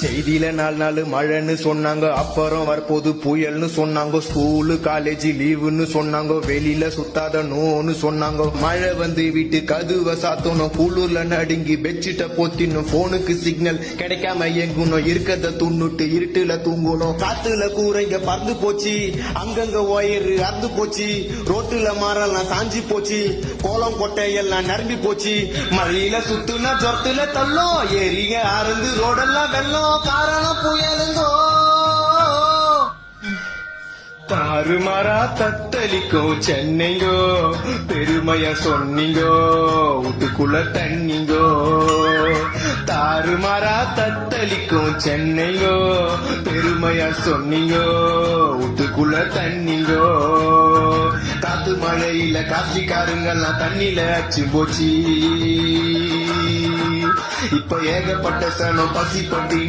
செய்தியில 4 நாள் மழைன்னு சொன்னாங்க, அப்புறம் வரப்போது புயல்னு சொன்னாங்க. ஸ்கூலு காலேஜ் லீவுன்னு சொன்னாங்க, வெளியில சுத்தாத நோன்னு சொன்னாங்க. மழை வந்து வீட்டு கதுவ சாத்தணும், குளூர்ல நடுங்கி பெட்ஷீட்டை போத்தினும். போனுக்கு சிக்னல் கிடைக்காம எங்கணும், இருக்கத துண்ணுட்டு இருட்டுல தூங்கணும். காத்துல கூரைங்க பறந்து போச்சு, அங்கங்க ஒயரு அறுந்து போச்சு. ரோட்டுல மரம்லாம் சாஞ்சி போச்சு, கோலம் கொட்டை எல்லாம் நிரம்பி போச்சு. மழையில சுத்துனா ஜொரத்துல தள்ளும், ஏரிங்க அறந்து ரோடெல்லாம் வெள்ளம். காரணம் புயலுங்கோ, தாறுமாறா தத்தளிக்கும் சென்னைங்கோ. பெருமையா சொன்னீங்கோ, வீட்டுக்குள்ள தண்ணிங்கோ. தாறுமாறா தத்தளிக்கும் சென்னைங்கோ, பெருமையா சொன்னீங்கோ, வீட்டுக்குள்ள தண்ணிங்கோ. காத்து மழையில காசிக்காருங்கெல்லாம் தண்ணில அச்சு போச்சு. இப்ப ஏகப்பட்ட சனம் பசி பட்டி